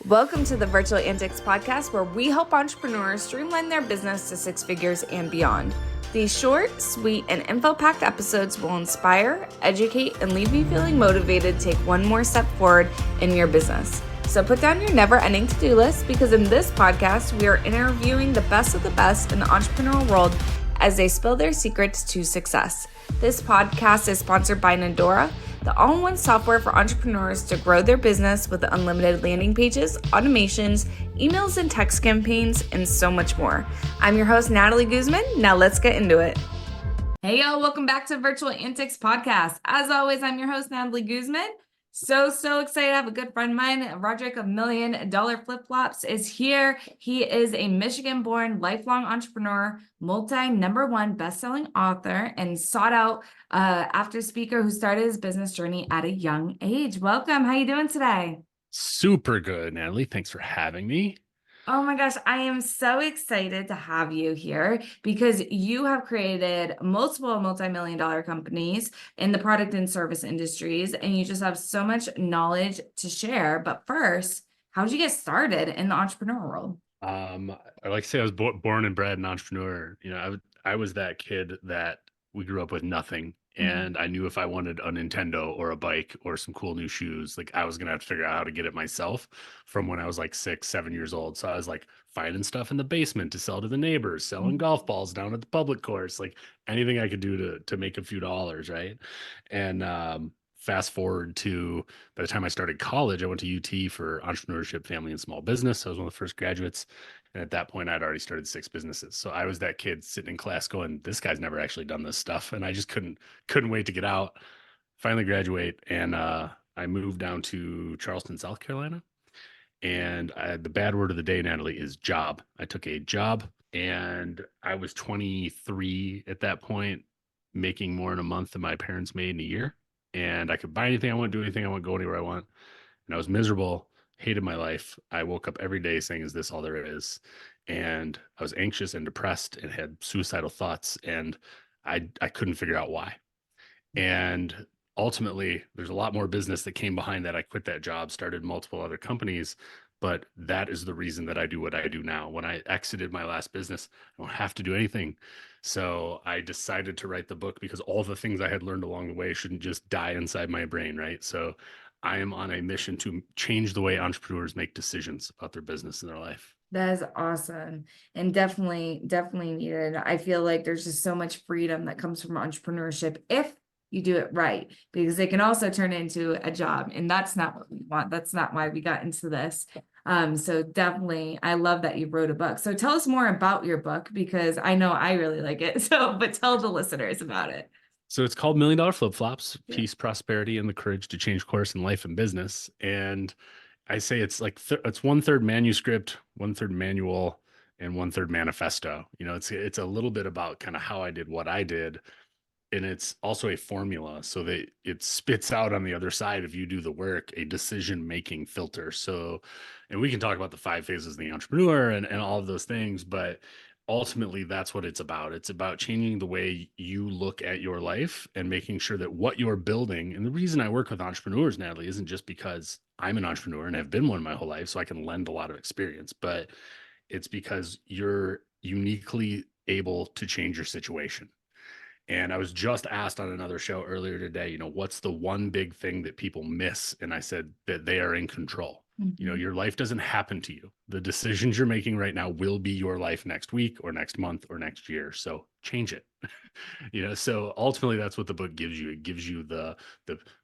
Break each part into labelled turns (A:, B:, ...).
A: Welcome to the Virtual Antics podcast, where we help entrepreneurs streamline their business to six figures and beyond. These short, sweet, and info-packed episodes will inspire, educate, and leave you feeling motivated to take one more step forward in your business. So put down your never-ending to-do list, because in this podcast, we are interviewing the best of the best in the entrepreneurial world as they spill their secrets to success. This podcast is sponsored by Nodora, the all-in-one software for entrepreneurs to grow their business with unlimited landing pages, automations, emails and text campaigns, and so much more. I'm your host, Natalie Guzman. Now let's get into it. Hey, y'all. Welcome back to Virtual Antics Podcast. As always, I'm your host, Natalie Guzman. So excited to have a good friend of mine, Rodric of $1 Million Flip-Flops is here. He is a Michigan-born lifelong entrepreneur, multi-number-1 best-selling author, and sought-out after speaker who started his business journey at a young age. Welcome. How you doing today?
B: Super good, Natalie. Thanks for having me.
A: Oh my gosh, I am so excited to have you here because you have created multiple multi-million-dollar companies in the product and service industries, and you just have so much knowledge to share. But first, how did you get started in the entrepreneurial world?
B: I like to say I was born and bred an entrepreneur. I was that kid that we grew up with nothing. And I knew if I wanted a Nintendo or a bike or some cool new shoes, like I was going to have to figure out how to get it myself from when I was like 6, 7 years old. So I was like finding stuff in the basement to sell to the neighbors, selling golf balls down at the public course, like anything I could do to make a few dollars. Right. And, fast forward to by the time I started college, I went to UT for entrepreneurship, family, and small business. I was one of the first graduates. And at that point, I'd already started 6 businesses. So I was that kid sitting in class going, this guy's never actually done this stuff. And I just couldn't wait to get out, finally graduate. And I moved down to Charleston, South Carolina. And the bad word of the day, Natalie, is job. I took a job and I was 23 at that point, making more in a month than my parents made in a year. And I could buy anything I want, do anything I want, go anywhere I want. And I was miserable, hated my life. I woke up every day saying, is this all there is? And I was anxious and depressed and had suicidal thoughts. And I couldn't figure out why. And ultimately, there's a lot more business that came behind that. I quit that job, started multiple other companies. But that is the reason that I do what I do now. When I exited my last business, I don't have to do anything. So I decided to write the book because all the things I had learned along the way shouldn't just die inside my brain, right? So I am on a mission to change the way entrepreneurs make decisions about their business and their life.
A: That is awesome, and definitely needed. I feel like there's just so much freedom that comes from entrepreneurship if you do it right, because it can also turn into a job, and that's not what we want. That's not why we got into this. So definitely, I love that you wrote a book. So tell us more about your book, because I know I really like it. But tell the listeners about it.
B: So it's called $1 Million Flip-Flops, Peace, Prosperity, and the Courage to Change Course in Life and Business. And I say it's like it's 1/3 manuscript, 1/3 manual, and 1/3 manifesto. It's a little bit about kind of how I did what I did. And it's also a formula so that it spits out on the other side, if you do the work, a decision-making filter. So, and we can talk about the 5 phases of the entrepreneur and all of those things, but ultimately that's what it's about. It's about changing the way you look at your life and making sure that what you're building, and the reason I work with entrepreneurs, Natalie, isn't just because I'm an entrepreneur and have been one my whole life, so I can lend a lot of experience, but it's because you're uniquely able to change your situation. And I was just asked on another show earlier today, what's the one big thing that people miss? And I said that they are in control. Your life doesn't happen to you. The decisions you're making right now will be your life next week or next month or next year. So change it. So ultimately that's what the book gives you. It gives you the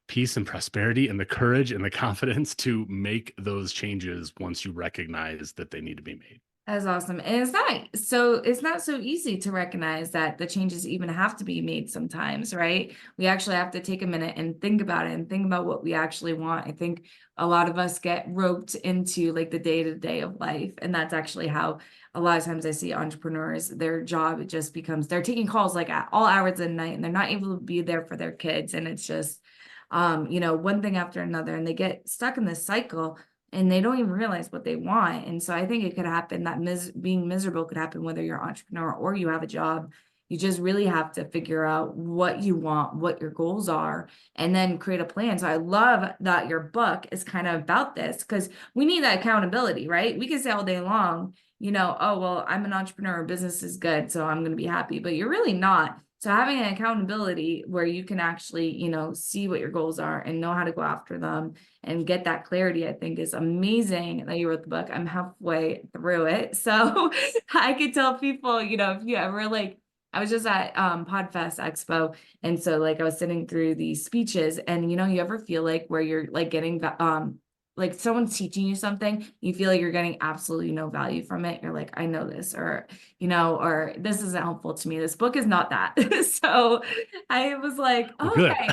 B: peace and prosperity and the courage and the confidence to make those changes once you recognize that they need to be made.
A: That's awesome. And it's not so easy to recognize that the changes even have to be made sometimes, right? We actually have to take a minute and think about it and think about what we actually want. I think a lot of us get roped into like the day-to-day of life. And that's actually how a lot of times I see entrepreneurs, their job, it just becomes, they're taking calls like at all hours of the night and they're not able to be there for their kids. And it's just, one thing after another, and they get stuck in this cycle and they don't even realize what they want. And so I think it could happen that being miserable could happen whether you're an entrepreneur or you have a job. You just really have to figure out what you want, what your goals are, and then create a plan. So I love that your book is kind of about this, because we need that accountability, right? We can say all day long, oh, well, I'm an entrepreneur, business is good, so I'm going to be happy, but you're really not. So having an accountability where you can actually, see what your goals are and know how to go after them and get that clarity, I think is amazing that you wrote the book. I'm halfway through it. So I could tell people, if you ever I was just at Podfest Expo. And so I was sitting through these speeches, and you ever feel like where you're getting like someone's teaching you something, you feel like you're getting absolutely no value from it. You're like, I know this, or, or this isn't helpful to me. This book is not that. So I was like,
B: Well, good.
A: okay,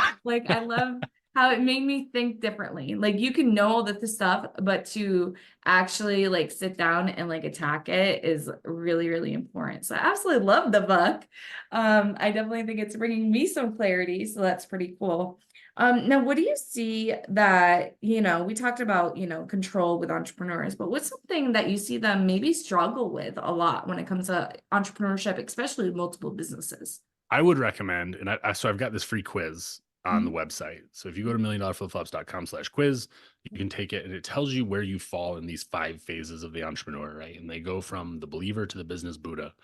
A: I love how it made me think differently. You can know all the stuff, but to actually sit down and attack it is really, really important. So I absolutely love the book. I definitely think it's bringing me some clarity. So that's pretty cool. Now, what do you see that, we talked about, control with entrepreneurs, but what's something that you see them maybe struggle with a lot when it comes to entrepreneurship, especially with multiple businesses?
B: I would recommend, and so I've got this free quiz on the
A: Mhm.
B: website. So if you go to milliondollarflipflops.com/quiz, you can take it, and it tells you where you fall in these 5 phases of the entrepreneur, right? And they go from the believer to the business Buddha.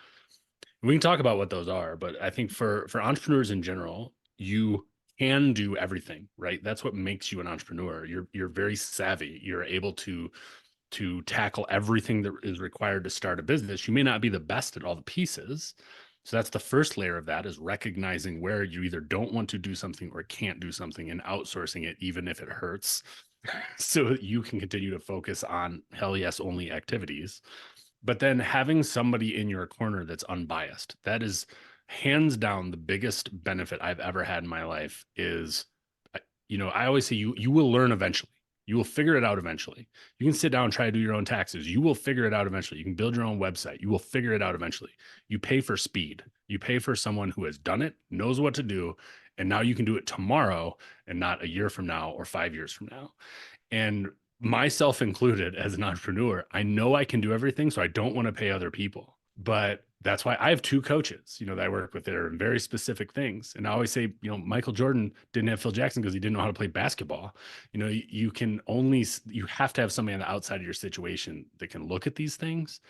B: We can talk about what those are, but I think for entrepreneurs in general, you can do everything, right? That's what makes you an entrepreneur. You're very savvy. You're able to tackle everything that is required to start a business. You may not be the best at all the pieces. So that's the first layer of that, is recognizing where you either don't want to do something or can't do something, and outsourcing it, even if it hurts, so that you can continue to focus on hell yes only activities. But then having somebody in your corner that's unbiased, that is hands down the biggest benefit I've ever had in my life. Is, I always say you will learn eventually. You will figure it out eventually. You can sit down and try to do your own taxes. You will figure it out eventually. You can build your own website. You will figure it out eventually. You pay for speed. You pay for someone who has done it, knows what to do, and now you can do it tomorrow and not a year from now or 5 years from now. And myself included, as an entrepreneur, I know I can do everything, so I don't want to pay other people. But that's why I have 2 coaches, that I work with that are in very specific things. And I always say, Michael Jordan didn't have Phil Jackson because he didn't know how to play basketball. You have to have somebody on the outside of your situation that can look at these things.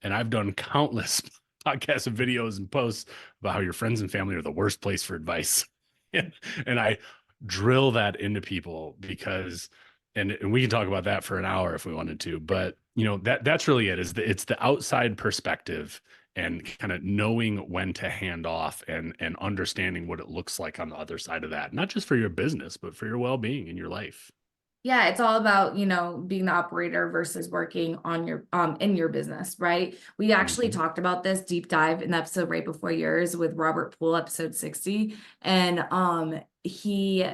B: And I've done countless podcasts and videos and posts about how your friends and family are the worst place for advice. And I drill that into people because, and we can talk about that for an hour if we wanted to, but that's really it. It's the outside perspective and kind of knowing when to hand off, and understanding what it looks like on the other side of that, not just for your business, but for your well-being in your life.
A: Yeah, it's all about, being the operator versus working on your in your business, right? We actually
B: Mhm.
A: talked about this deep dive in the episode right before yours with Robert Poole, episode 60. And he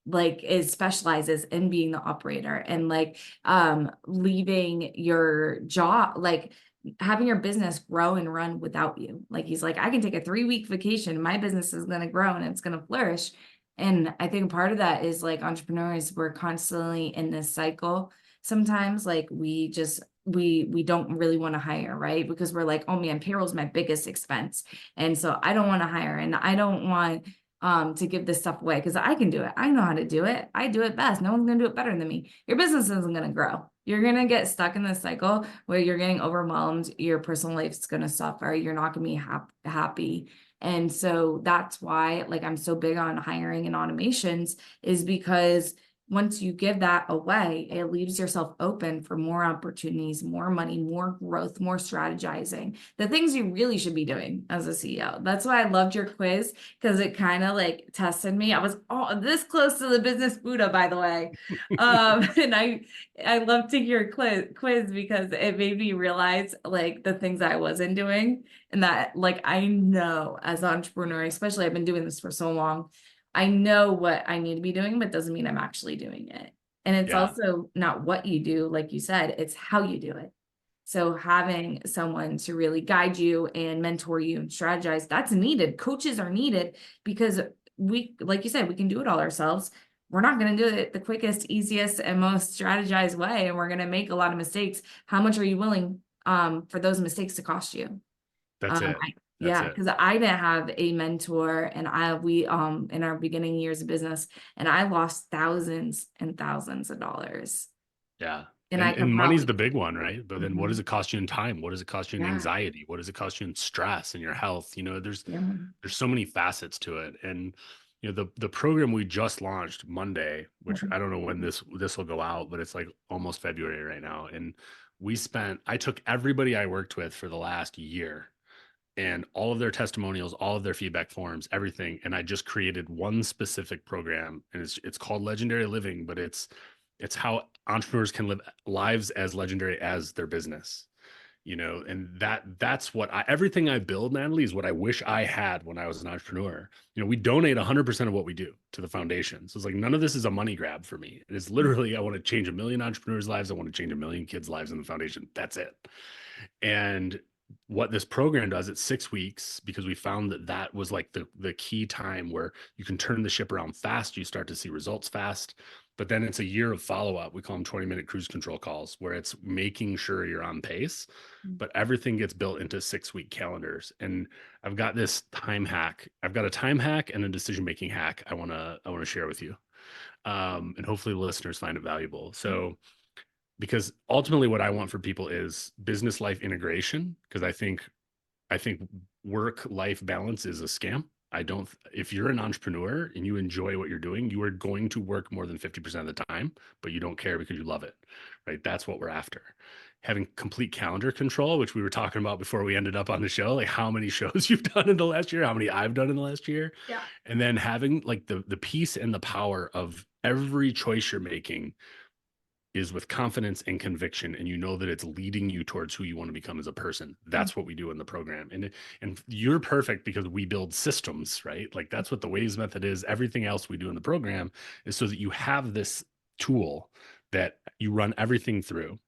A: is specializes in being the operator, and leaving your job, having your business grow and run without you. He's like, I can take a 3-week vacation, my business is going to grow and it's going to flourish. And I think part of that is entrepreneurs, we're constantly in this cycle. Sometimes we don't really want to hire, right? Because we're like, oh man, payroll is my biggest expense. And so I don't want to hire, and I don't want to give this stuff away because I can do it. I know how to do it. I do it best. No one's going to do it better than me. Your business isn't going to grow. You're going to get stuck in this cycle where you're getting overwhelmed. Your personal life is going to suffer. You're not going to be happy. And so that's why I'm so big on hiring and automations, is because once you give that away, it leaves yourself open for more opportunities, more money, more growth, more strategizing, the things you really should be doing as a CEO. That's why I loved your quiz, because it kind of tested me. I was this close to the business Buddha, by the way. And I love to hear quiz because it made me realize the things I wasn't doing, and that I know as an entrepreneur, especially I've been doing this for so long, I know what I need to be doing, but doesn't mean I'm actually doing it. And it's
B: Yeah,
A: also not what you do, like you said, it's how you do it. So having someone to really guide you and mentor you and strategize, that's needed. Coaches are needed because we, like you said, we can do it all ourselves. We're not going to do it the quickest, easiest, and most strategized way. And we're going to make a lot of mistakes. How much are you willing for those mistakes to cost you?
B: that's it. That's
A: Yeah,
B: it.
A: because I didn't have a mentor, and we in our beginning years of business, and I lost thousands and thousands of dollars.
B: Yeah.
A: And I could
B: And money's
A: probably,
B: the big one, right? But then what does
A: Mhm.
B: it cost you in time? What does it cost you in
A: Yeah,
B: anxiety? What does it cost you in stress and your health? You know,
A: yeah.
B: there's so many facets to it. And you know, the program we just launched Monday, which I don't know when this will go out, but it's like almost February right now. And I took everybody I worked with for the last year and all of their testimonials, all of their feedback forms, everything. And I just created one specific program, and it's called Legendary Living, but it's how entrepreneurs can live lives as legendary as their business. You know, and that's what everything I build, Natalie, is what I wish I had when I was an entrepreneur. You know, we donate 100% of what we do to the foundation. So it's like none of this is a money grab for me. It is literally, I want to change 1 million entrepreneurs' lives. I want to change 1 million kids' lives in the foundation. That's it. And what this program does, it's 6 weeks, because we found that that was like the key time where you can turn the ship around fast. You start to see results fast. But then it's a year of follow-up. We call them 20-minute cruise control calls, where it's making sure you're on pace, but everything gets built into 6-week calendars. And I've got this time hack. I've got a time hack and a decision-making hack I want to share with you. And hopefully the listeners find it valuable. So because ultimately what I want for people is business life integration, because I think work life balance is a scam. I don't If you're an entrepreneur and you enjoy what you're doing, you are going to work more than 50% of the time, but you don't care because you love it. Right? That's what we're after. Having complete calendar control, which we were talking about before we ended up on the show, like how many shows you've done in the last year, how many I've done in the last year.
A: Yeah.
B: And then having like the peace and the power of every choice you're making is with confidence and conviction, and you know that it's leading you towards who you want to become as a person. That's what we do in the program. And you're perfect because we build systems, right? Like that's what the waves method is. Everything else we do in the program is so that you have this tool that you run everything through.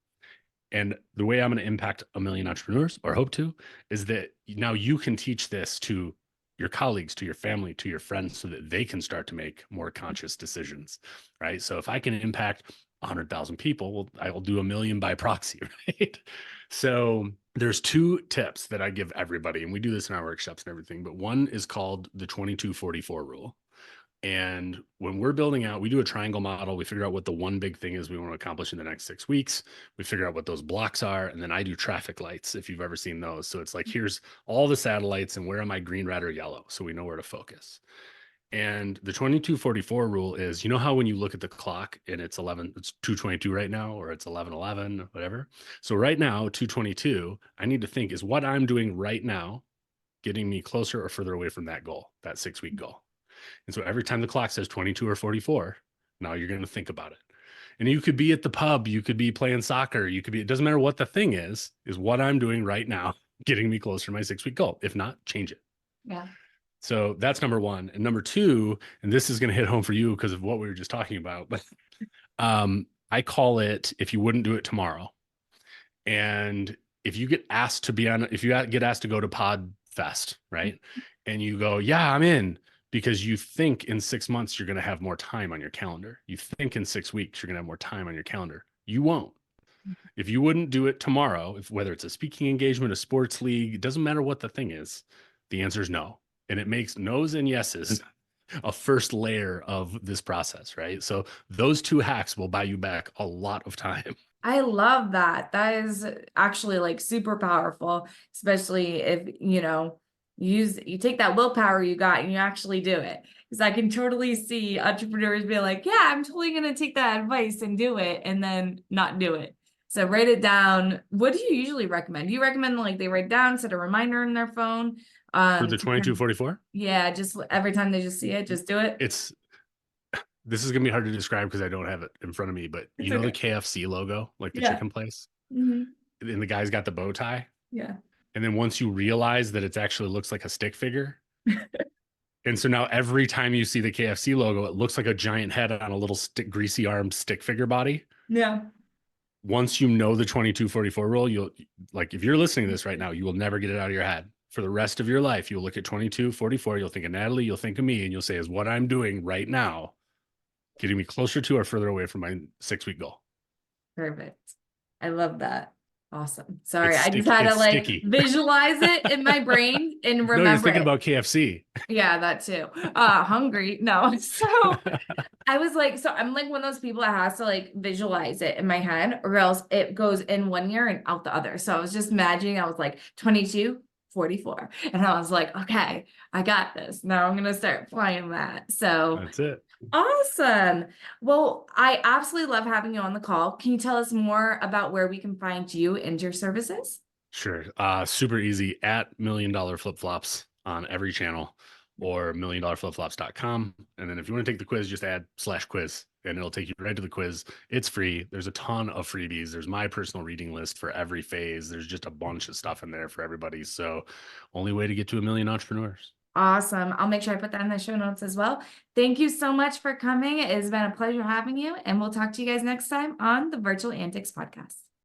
B: And the way I'm going to impact 1 million entrepreneurs, or hope to, is that now you can teach this to your colleagues, to your family, to your friends, so that they can start to make more conscious decisions, right? So if I can impact 100,000 people, well, I will do 1 million by proxy, right? So there's 2 tips that I give everybody, and we do this in our workshops and everything, but one is called the 22-44 rule. And when we're building out, we do a triangle model. We figure out what the one big thing is we want to accomplish in the next 6 weeks. We figure out what those blocks are. And then I do traffic lights, if you've ever seen those. So it's like, here's all the satellites and where am I, green, red, or yellow? So we know where to focus. And the 22-44 rule is, you know how when you look at the clock and it's 2:22 right now, or it's 11:11, whatever. So right now, 2:22, I need to think, is what I'm doing right now getting me closer or further away from that goal, that 6-week goal? And so every time the clock says 22 or 44, now you're going to think about it. And you could be at the pub, you could be playing soccer, it doesn't matter what the thing is what I'm doing right now getting me closer to my 6-week goal? If not, change it.
A: Yeah.
B: So that's number one. And number two, and this is going to hit home for you because of what we were just talking about, but I call it, if you wouldn't do it tomorrow. And if you get asked to get asked to go to Pod Fest, right? And you go, yeah, I'm in, because you think in 6 months you're going to have more time on your calendar. You think in 6 weeks you're going to have more time on your calendar. You won't. If you wouldn't do it tomorrow, whether it's a speaking engagement, a sports league, it doesn't matter what the thing is, the answer is no. And it makes no's and yeses a first layer of this process, right? So those 2 hacks will buy you back a lot of time.
A: I love that. That is actually like super powerful, especially if, you take that willpower you got and you actually do it. Because I can totally see entrepreneurs be like, yeah, I'm totally going to take that advice and do it, and then not do it. So write it down. What do you usually recommend? Do you recommend like they write down, set a reminder in their phone?
B: For the 22-44?
A: Yeah, just every time they just see it, just do it.
B: This is going to be hard to describe because I don't have it in front of me, but
A: It's
B: the
A: okay.
B: KFC logo, like the
A: Yeah.
B: chicken place,
A: Mm-hmm.
B: and the guy's got the bow tie.
A: Yeah.
B: And then once you realize that it actually looks like a stick figure. And so now every time you see the KFC logo, it looks like a giant head on a little greasy arm stick figure body.
A: Yeah.
B: Once you know the 22-44 rule, if you're listening to this right now, you will never get it out of your head. For the rest of your life, you'll look at 22-44, you'll think of Natalie, you'll think of me, and you'll say, is what I'm doing right now getting me closer to or further away from my 6-week goal?
A: Perfect. I love that. Awesome. Sorry,
B: It's
A: I just
B: sticky.
A: had to
B: It's
A: like
B: sticky.
A: visualize it in my brain and
B: No, you're
A: remember
B: thinking
A: it.
B: about KFC.
A: Yeah, that too. Hungry. No. So I was like, so I'm like one of those people that has to like visualize it in my head or else it goes in one ear and out the other. So I was just imagining I was like 22, 44. And I was like, okay, I got this. Now I'm going to start playing that. So
B: That's it.
A: awesome. Well, I absolutely love having you on the call. Can you tell us more about where we can find you and your services?
B: Sure. Super easy at $1 million flip flops on every channel or $1milliondollarflipflops.com. And then if you want to take the quiz, just add /quiz and it'll take you right to the quiz. It's free. There's a ton of freebies. There's my personal reading list for every phase. There's just a bunch of stuff in there for everybody. So only way to get to 1 million entrepreneurs.
A: Awesome. I'll make sure I put that in the show notes as well. Thank you so much for coming. It has been a pleasure having you, and we'll talk to you guys next time on the Virtual Antics Podcast.